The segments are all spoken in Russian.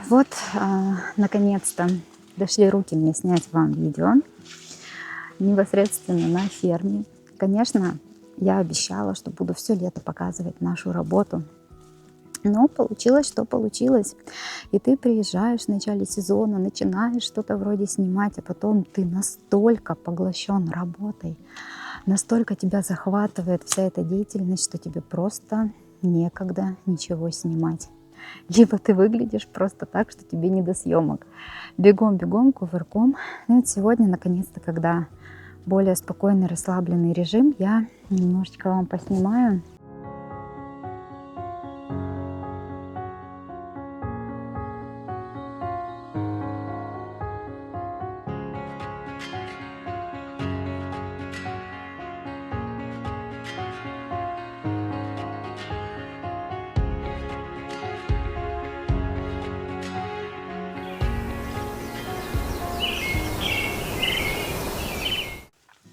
Вот, наконец-то дошли руки мне снять вам видео непосредственно на ферме. Конечно, я обещала, что буду все лето показывать нашу работу. Но получилось, что получилось. И ты приезжаешь в начале сезона, начинаешь что-то вроде снимать, а потом ты настолько поглощен работой, настолько тебя захватывает вся эта деятельность, что тебе просто некогда ничего снимать. Либо ты выглядишь просто так, что тебе не до съемок. Бегом-бегом, кувырком. И вот сегодня, наконец-то, когда более спокойный, расслабленный режим, я немножечко вам поснимаю.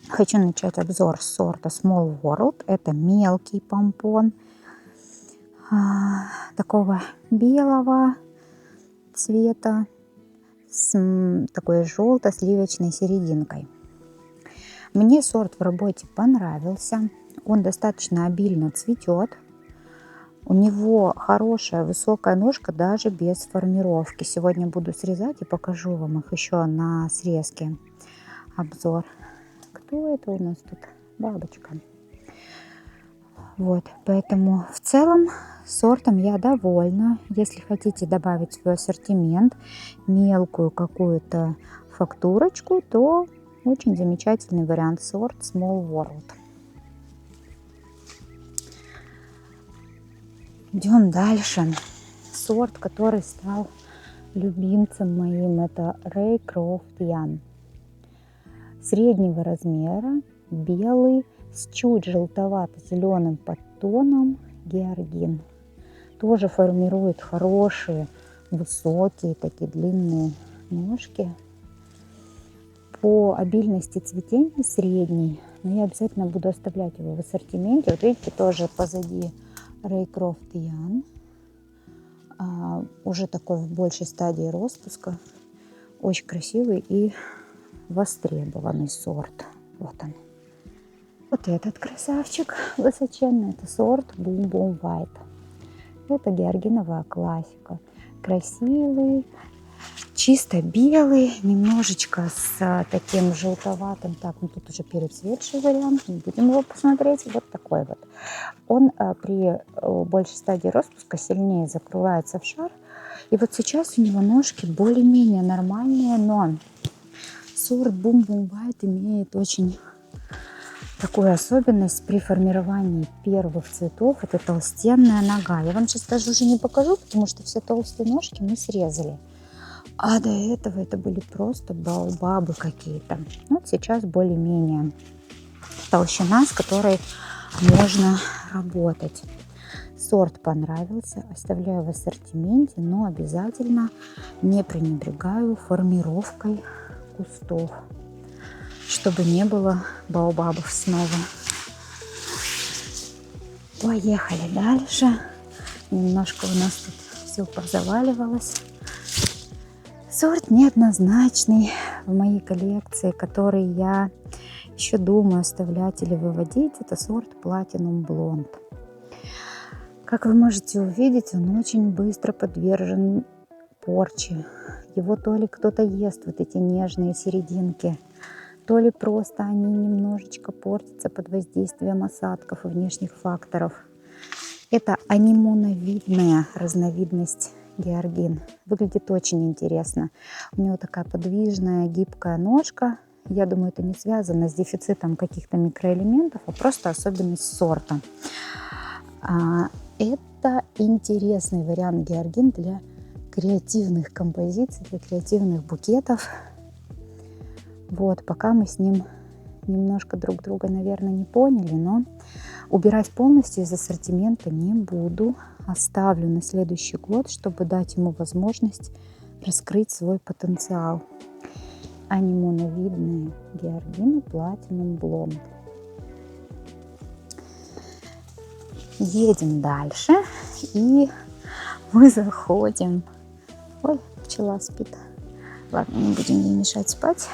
Хочу начать обзор с сорта Small World. Это мелкий помпон такого белого цвета с такой желто-сливочной серединкой. Мне сорт в работе понравился. Он достаточно обильно цветет. У него хорошая высокая ножка даже без формировки. Сегодня буду срезать и покажу вам их еще на срезке. Обзор. Кто это у нас тут? Бабочка. Вот, поэтому в целом сортом я довольна. Если хотите добавить в свой ассортимент мелкую какую-то фактурочку, то очень замечательный вариант сорт Small World. Идем дальше. Сорт, который стал любимцем моим, это Raycroft Young. Среднего размера, белый, с чуть желтовато-зеленым подтоном георгин. Тоже формирует хорошие, высокие, такие длинные ножки. По обильности цветения средний, но я обязательно буду оставлять его в ассортименте. Вот видите, тоже позади Raycroft Young. Уже такой в большей стадии распуска. Очень красивый и востребованный сорт. Вот он. Вот этот красавчик высоченный, это сорт Boom Boom White. Это георгиновая классика. Красивый, чисто белый, немножечко с таким желтоватым. Так, ну тут уже перецветший вариант, не будем его посмотреть. Вот такой вот. Он при большей стадии распуска сильнее закрывается в шар. И вот сейчас у него ножки более-менее нормальные, но сорт Boom Boom White имеет очень такую особенность при формировании первых цветов. Это толстенная нога. Я вам сейчас даже уже не покажу, потому что все толстые ножки мы срезали. А до этого это были просто баобабы какие-то. Вот сейчас более-менее толщина, с которой можно работать. Сорт понравился, оставляю в ассортименте, но обязательно не пренебрегаю формировкой кустов, чтобы не было баобабов снова. Поехали дальше. Немножко у нас тут все позаваливалось. Сорт неоднозначный в моей коллекции, который я еще думаю оставлять или выводить. Это сорт Platinum Blonde. Как вы можете увидеть, он очень быстро подвержен порче. Его то ли кто-то ест, вот эти нежные серединки, то ли просто они немножечко портятся под воздействием осадков и внешних факторов. Это анимоновидная разновидность георгин. Выглядит очень интересно. У него такая подвижная, гибкая ножка. Я думаю, это не связано с дефицитом каких-то микроэлементов, а просто особенность сорта. Это интересный вариант георгин для креативных композиций, для креативных букетов. Вот, пока мы с ним немножко друг друга, наверное, не поняли, но убирать полностью из ассортимента не буду. Оставлю на следующий год, чтобы дать ему возможность раскрыть свой потенциал. Анимоновидные георгины Platinum Blonde. Едем дальше, и мы заходим Ой, пчела спит. Ладно, не будем ей мешать спать.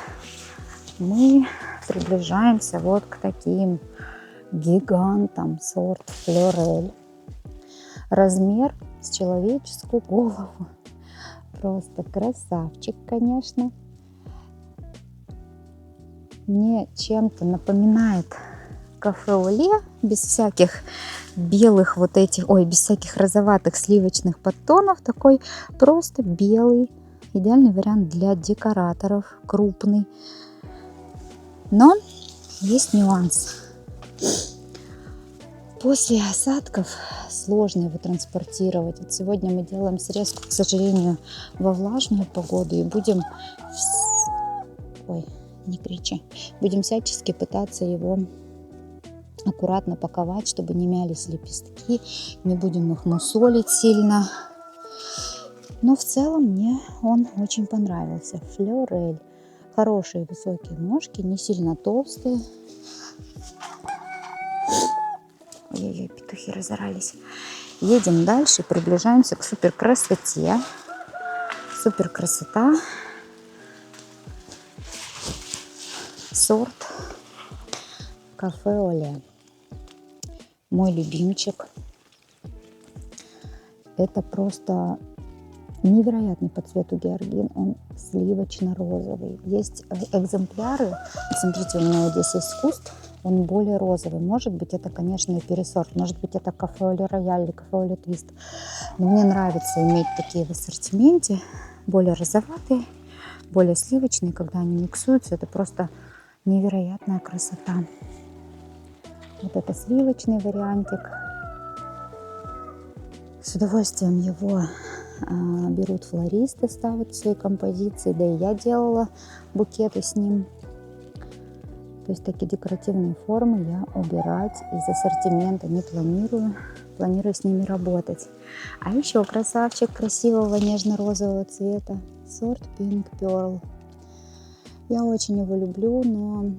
Мы приближаемся вот к таким гигантам сорт Флорель. Размер с человеческую голову. Просто красавчик, конечно. Мне чем-то напоминает кафе Оле, без всяких белых вот этих, ой, без всяких розоватых сливочных подтонов. Такой просто белый, идеальный вариант для декораторов, крупный. Но есть нюанс. После осадков сложно его транспортировать. Вот сегодня мы делаем срезку, к сожалению, во влажную погоду и будем, ой, не кричи, будем всячески пытаться его аккуратно паковать, чтобы не мялись лепестки, не будем их мусолить сильно. Но в целом мне он очень понравился. Флорель. Хорошие высокие ножки, не сильно толстые. Ой-ой-ой, петухи разорались. Едем дальше, приближаемся к супер красоте. Супер красота. Сорт кафе Оле. Мой любимчик. Это просто невероятный по цвету георгин. Он сливочно-розовый. Есть экземпляры. Смотрите, у меня вот здесь есть куст. Он более розовый. Может быть, это, конечно, и пересорт. Может быть, это кафе Оле Рояль или кафе Оле Твист. Но мне нравится иметь такие в ассортименте. Более розоватые, более сливочные. Когда они миксуются, это просто невероятная красота. Вот это сливочный вариантик. С удовольствием его берут флористы, ставят в свои композиции. Да и я делала букеты с ним. То есть такие декоративные формы я убирать из ассортимента не планирую. Планирую с ними работать. А еще красавчик красивого нежно-розового цвета. Сорт Pink Pearl. Я очень его люблю, но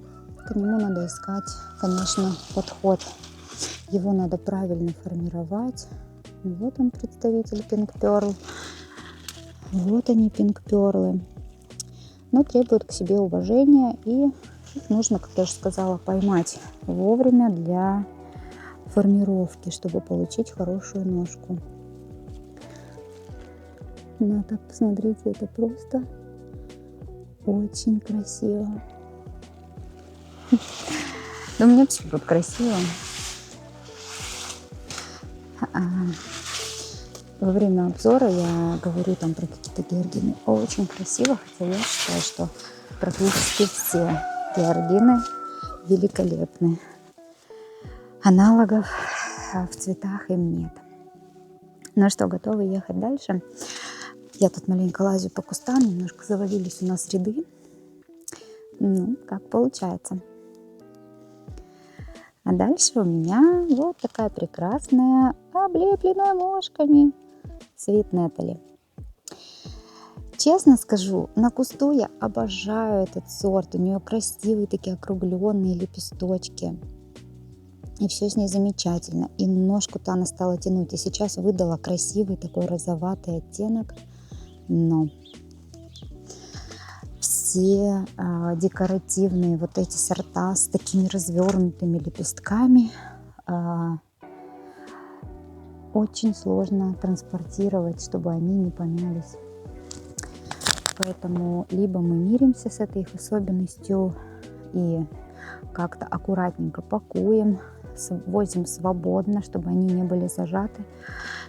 к нему надо искать, конечно, подход. Его надо правильно формировать. Вот он, представитель Pink Pearl. Вот они, Pink Pearl. Но требуют к себе уважения, и их нужно, как я уже сказала, поймать вовремя для формировки, чтобы получить хорошую ножку. Ну, так посмотрите, это просто очень красиво. Да у меня все тут красиво. Во время обзора я говорю там про какие-то георгины очень красиво, хотя я считаю, что практически все георгины великолепны. Аналогов в цветах им нет. Ну что, готовы ехать дальше? Я тут маленько лазю по кустам, немножко завалились у нас ряды. Ну, как получается. А дальше у меня вот такая прекрасная, облепленная мошками Sweet Natalie. Честно скажу, на кусту я обожаю этот сорт. У нее красивые такие округленные лепесточки. И все с ней замечательно. И ножку-то она стала тянуть. И сейчас выдала красивый такой розоватый оттенок. Но все декоративные вот эти сорта с такими развернутыми лепестками очень сложно транспортировать, чтобы они не помялись. Поэтому либо мы миримся с этой их особенностью и как-то аккуратненько пакуем, возим свободно, чтобы они не были зажаты,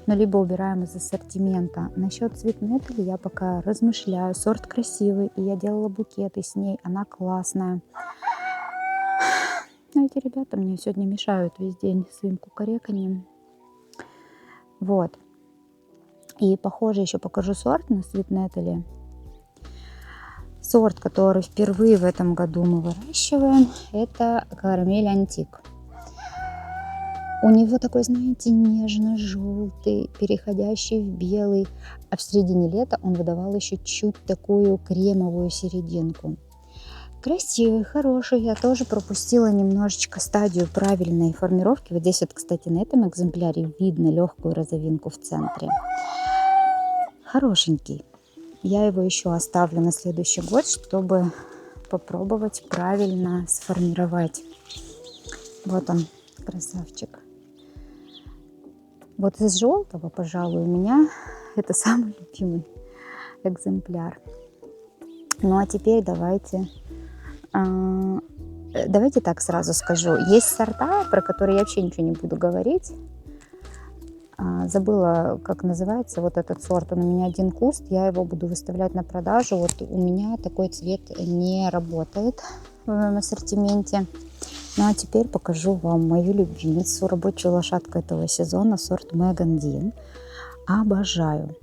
но либо убираем из ассортимента. Насчет Sweet Natalie я пока размышляю. Сорт красивый, и я делала букеты с ней, она классная. Но эти ребята мне сегодня мешают весь день своим кукареканьем. Вот. И похоже еще покажу сорт на Sweet Natalie. Сорт, который впервые в этом году мы выращиваем, это Карамель Антик. У него такой, знаете, нежно-желтый, переходящий в белый. А в середине лета он выдавал еще чуть такую кремовую серединку. Красивый, хороший. Я тоже пропустила немножечко стадию правильной формировки. Вот здесь вот, кстати, на этом экземпляре видно легкую розовинку в центре. Хорошенький. Я его еще оставлю на следующий год, чтобы попробовать правильно сформировать. Вот он, красавчик. Вот из желтого, пожалуй, у меня это самый любимый экземпляр. Ну а теперь давайте так сразу скажу. Есть сорта, про которые я вообще ничего не буду говорить. Забыла, как называется вот этот сорт. Он у меня один куст, я его буду выставлять на продажу. Вот у меня такой цвет не работает в моем ассортименте. Ну а теперь покажу вам мою любимицу, рабочую лошадку этого сезона, сорт Меган Дин. Обожаю.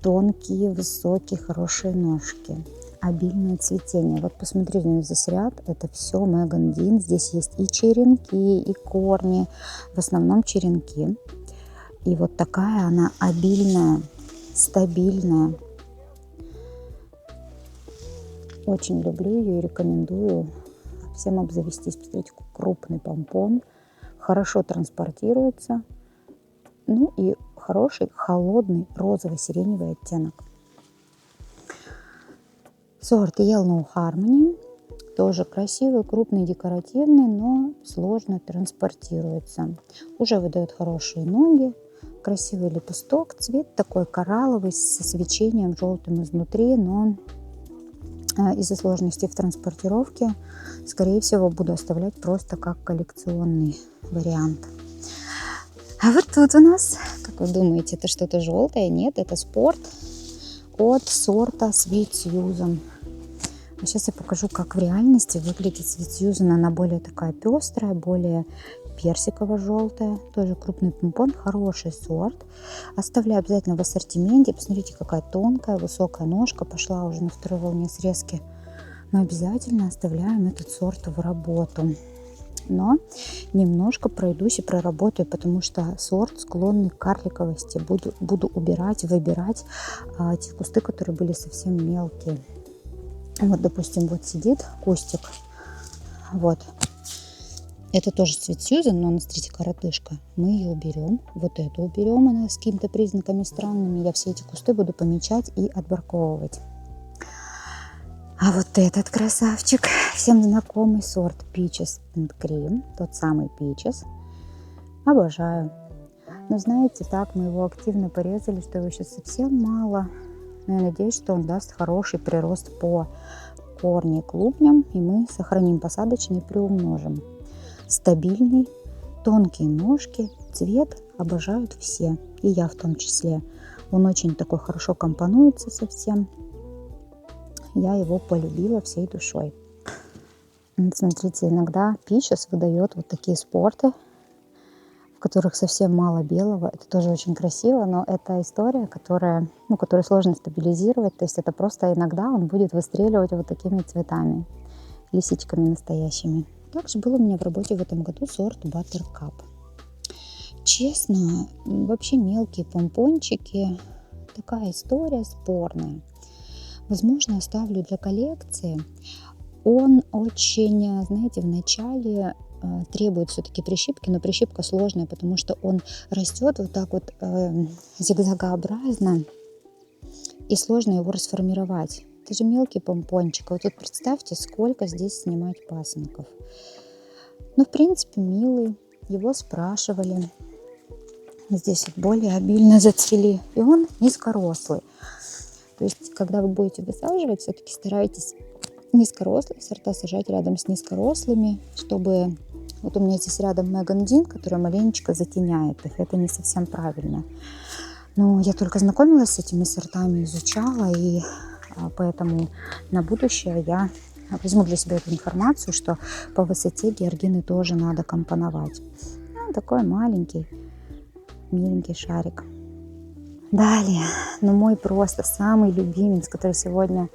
Тонкие, высокие, хорошие ножки. Обильное цветение. Вот посмотрите на весь ряд. Это все Меган Дин. Здесь есть и черенки, и корни. В основном черенки. И вот такая она обильная, стабильная. Очень люблю ее и рекомендую всем обзавестись. Посмотрите, какой крупный помпон. Хорошо транспортируется. Ну и хороший, холодный, розово-сиреневый оттенок. Сорт Yellow Harmony. Тоже красивый, крупный, декоративный, но сложно транспортируется. Уже выдает хорошие ноги. Красивый лепесток. Цвет такой коралловый, со свечением желтым изнутри, но из-за сложности в транспортировке, скорее всего, буду оставлять просто как коллекционный вариант. А вот тут у нас, как вы думаете, это что-то желтое? Нет, это спорт от сорта Sweet Susan. А сейчас я покажу, как в реальности выглядит Sweet Susan. Она более такая пестрая, более персиково-желтая. Тоже крупный помпон, хороший сорт. Оставляю обязательно в ассортименте. Посмотрите, какая тонкая, высокая ножка. Пошла уже на второй волне срезки. Но обязательно оставляем этот сорт в работу. Но немножко пройдусь и проработаю, потому что сорт склонный к карликовости. Буду убирать, выбирать те кусты, которые были совсем мелкие. Вот, допустим, вот сидит кустик. Вот. Это тоже Sweet Susan, но она, смотрите, коротышка. Мы ее уберем. Вот эту уберем, она с какими-то признаками странными. Я все эти кусты буду помечать и отбраковывать. А вот этот красавчик, всем знакомый сорт Peaches and Cream. Тот самый Peaches. Обожаю. Но знаете, так мы его активно порезали, что его сейчас совсем мало. Но я надеюсь, что он даст хороший прирост по корне клубням, и мы сохраним посадочный и приумножим. Стабильный, тонкие ножки, цвет обожают все, и я в том числе. Он очень такой хорошо компонуется со всем. Я его полюбила всей душой. Смотрите, иногда Peaches выдает вот такие спорты, в которых совсем мало белого. Это тоже очень красиво, но это история, которую сложно стабилизировать. То есть это просто иногда он будет выстреливать вот такими цветами, лисичками настоящими. Также был у меня в работе в этом году сорт Buttercup. Честно, вообще мелкие помпончики. Такая история спорная. Возможно, оставлю для коллекции. Он очень, знаете, в начале требует все-таки прищипки, но прищипка сложная, потому что он растет вот так вот зигзагообразно, и сложно его расформировать. Это же мелкий помпончик. Вот тут представьте, сколько здесь снимать пасынков. Ну, в принципе, милый. Его спрашивали. Здесь вот более обильно зацвели. И он низкорослый. То есть, когда вы будете высаживать, все-таки старайтесь низкорослые сорта сажать рядом с низкорослыми, чтобы... Вот у меня здесь рядом Меган Дин, которая маленечко затеняет их. Это не совсем правильно. Но я только знакомилась с этими сортами, изучала, и поэтому на будущее я возьму для себя эту информацию, что по высоте георгины тоже надо компоновать. Такой маленький, миленький шарик. Далее, мой просто самый любимец, который сегодня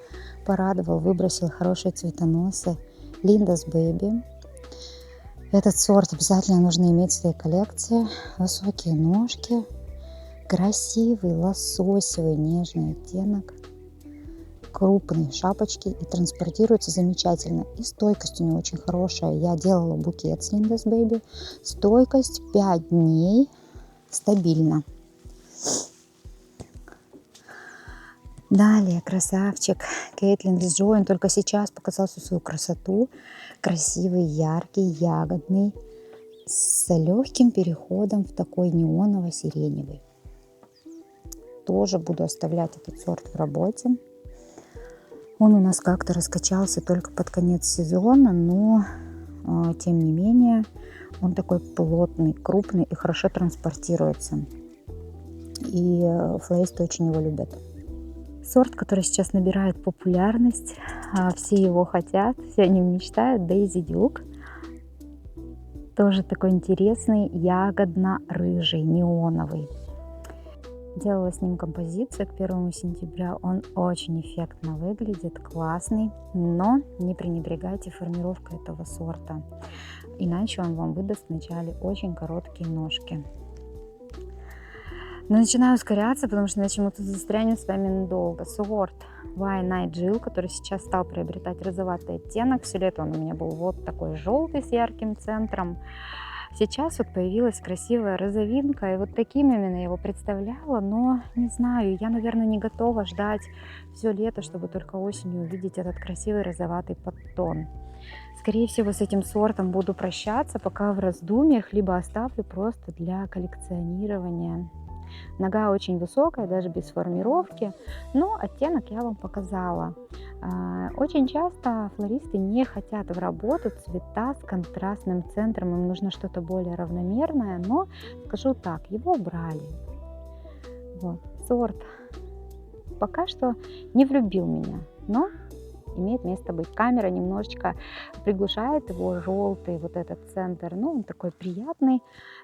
порадовал, выбросил хорошие цветоносы, Linda's Baby. Этот сорт обязательно нужно иметь в своей коллекции. Высокие ножки, красивый лососевый нежный оттенок, крупные шапочки, и транспортируется замечательно. И стойкость у него очень хорошая. Я делала букет с Linda's Baby. Стойкость 5 дней, стабильно. Далее красавчик Кейтлин Джой, он только сейчас показал всю свою красоту. Красивый, яркий, ягодный, с легким переходом в такой неоново-сиреневый. Тоже буду оставлять этот сорт в работе. Он у нас как-то раскачался только под конец сезона, но тем не менее он такой плотный, крупный и хорошо транспортируется. И флористы очень его любят. Сорт, который сейчас набирает популярность, все его хотят, все о нем мечтают, Daisy Duke. Тоже такой интересный, ягодно-рыжий, неоновый. Делала с ним композицию к 1 сентября. Он очень эффектно выглядит, классный, но не пренебрегайте формировкой этого сорта, иначе он вам выдаст вначале очень короткие ножки. Но начинаю ускоряться, потому что иначе мы тут застрянем с вами надолго. Сорт Why Night Jill, который сейчас стал приобретать розоватый оттенок. Все лето он у меня был вот такой желтый с ярким центром. Сейчас вот появилась красивая розовинка, и вот таким именно я его представляла, но не знаю, я, наверное, не готова ждать все лето, чтобы только осенью увидеть этот красивый розоватый подтон. Скорее всего, с этим сортом буду прощаться, пока в раздумьях, либо оставлю просто для коллекционирования. Нога очень высокая, даже без формировки, но оттенок я вам показала. Очень часто флористы не хотят в работу цвета с контрастным центром, им нужно что-то более равномерное, но скажу так, его убрали. Вот. Сорт пока что не влюбил меня, но имеет место быть. Камера немножечко приглушает его желтый вот этот центр, но он такой приятный,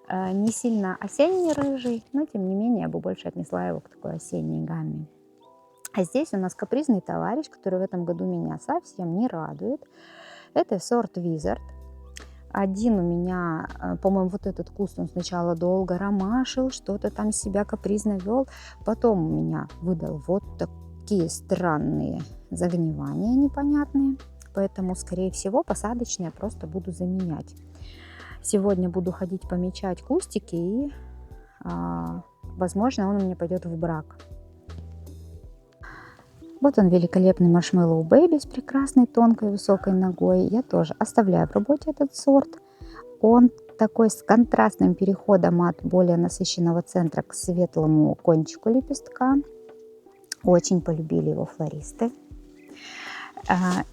не сильно осенний рыжий, но тем не менее я бы больше отнесла его к такой осенней гамме. А здесь у нас капризный товарищ, который в этом году меня совсем не радует. Это сорт Wizard. Один у меня, по-моему, вот этот куст, он сначала долго ромашил, что-то там себя капризно вел, потом у меня выдал вот такие странные загнивания непонятные, поэтому, скорее всего, посадочные просто буду заменять. Сегодня буду ходить помечать кустики, и, возможно, он у меня пойдет в брак. Вот он, великолепный Marshmallow Baby с прекрасной тонкой высокой ногой. Я тоже оставляю в работе этот сорт. Он такой с контрастным переходом от более насыщенного центра к светлому кончику лепестка. Очень полюбили его флористы.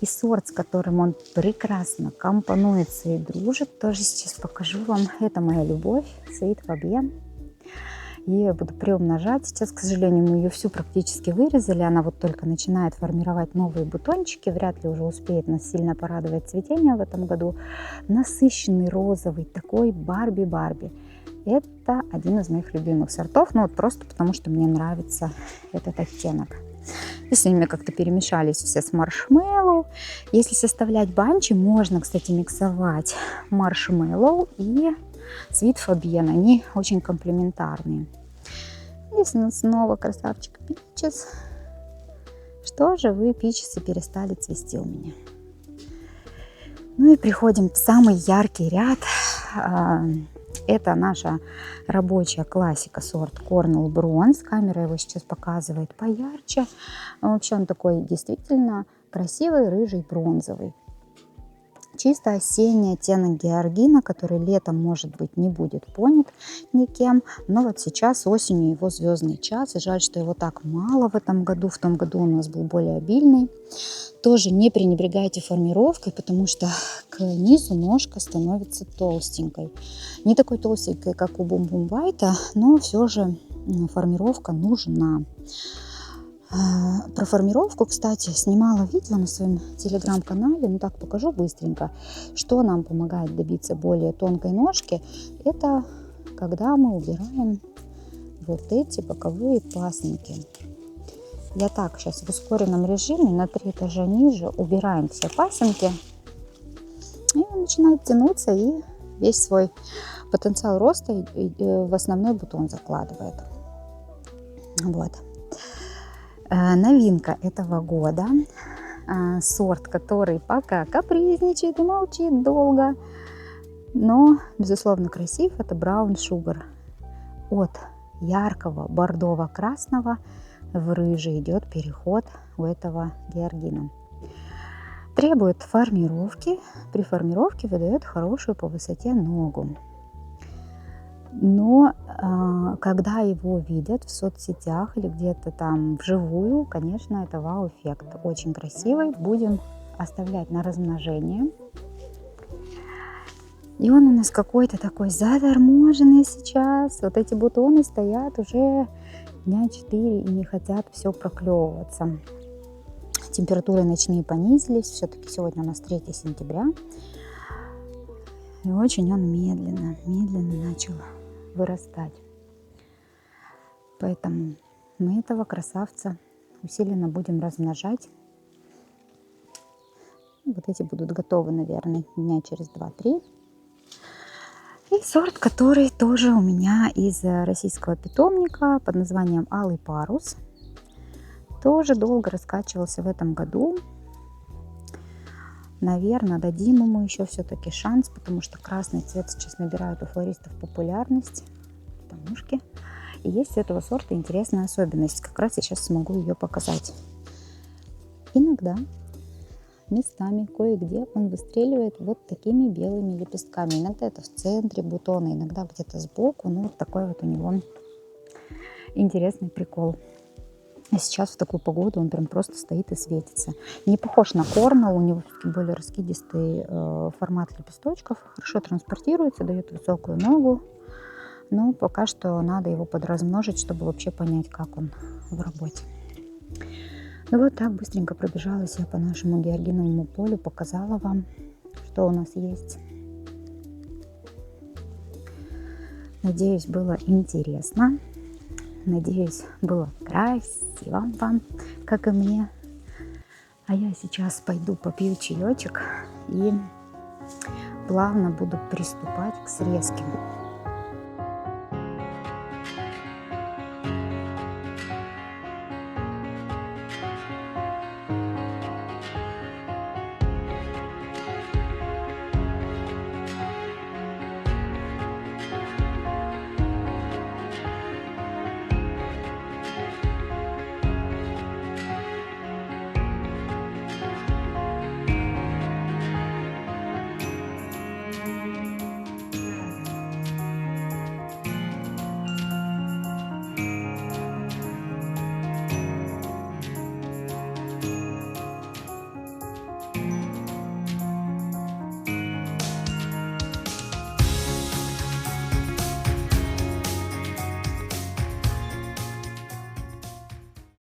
И сорт, с которым он прекрасно компонуется и дружит, тоже сейчас покажу вам. Это моя любовь, Sweet Fabienne. Ее я буду приумножать. Сейчас, к сожалению, мы ее всю практически вырезали. Она вот только начинает формировать новые бутончики. Вряд ли уже успеет нас сильно порадовать цветение в этом году. Насыщенный розовый, такой Барби-Барби. Это один из моих любимых сортов. Ну вот просто потому, что мне нравится этот оттенок. Если они как-то перемешались все с маршмеллоу. Если составлять банчи, можно, кстати, миксовать маршмеллоу и Sweet Fabienne. Они очень комплементарные. Здесь у нас снова красавчик Peaches. Что же вы, пичесы, перестали цвести у меня? Ну и приходим в самый яркий ряд. Это наша рабочая классика, сорт Cornell Bronze. Камера его сейчас показывает поярче. Вообще он такой действительно красивый, рыжий, бронзовый. Чисто осенний оттенок георгина, который летом, может быть, не будет понят никем. Но вот сейчас осенью его звездный час. И жаль, что его так мало в этом году. В том году у нас был более обильный. Тоже не пренебрегайте формировкой, потому что к низу ножка становится толстенькой. Не такой толстенькой, как у Boom Boom White, но все же формировка нужна. Про формировку, кстати, снимала видео на своем телеграм-канале, но так покажу быстренько, что нам помогает добиться более тонкой ножки. Это когда мы убираем вот эти боковые пасынки. Я так сейчас в ускоренном режиме на 3 этажа ниже убираем все пасынки, и он начинает тянуться и весь свой потенциал роста в основной бутон закладывает. Вот. Новинка этого года, сорт, который пока капризничает и молчит долго, но, безусловно, красив, это Brown Sugar. От яркого бордово-красного в рыжий идет переход у этого георгина. Требует формировки. При формировке выдает хорошую по высоте ногу. Но когда его видят в соцсетях или где-то там вживую, конечно, это вау-эффект. Очень красивый. Будем оставлять на размножение. И он у нас какой-то такой заторможенный сейчас. Вот эти бутоны стоят уже дня 4 и не хотят все проклевываться. Температуры ночные понизились. Все-таки сегодня у нас 3 сентября. И очень он медленно начал вырастать. Поэтому мы этого красавца усиленно будем размножать. Вот эти будут готовы, наверное, дня через 2-3. И сорт, который тоже у меня из российского питомника под названием Алый парус. Тоже долго раскачивался в этом году. Наверное, дадим ему еще все-таки шанс, потому что красный цвет сейчас набирает у флористов популярность. Тамушки. И есть у этого сорта интересная особенность. Как раз сейчас смогу ее показать. Иногда местами, кое-где он выстреливает вот такими белыми лепестками. Иногда это в центре бутона, иногда где-то сбоку. Ну, вот такой вот у него интересный прикол. А сейчас в такую погоду он прям просто стоит и светится. Не похож на корнел, у него более раскидистый формат лепесточков. Хорошо транспортируется, дает высокую ногу. Но пока что надо его подразмножить, чтобы вообще понять, как он в работе. Ну вот так быстренько пробежалась я по нашему георгиновому полю, показала вам, что у нас есть. Надеюсь, было интересно. Надеюсь, было красиво вам, как и мне. А я сейчас пойду попью чаечек и плавно буду приступать к срезке.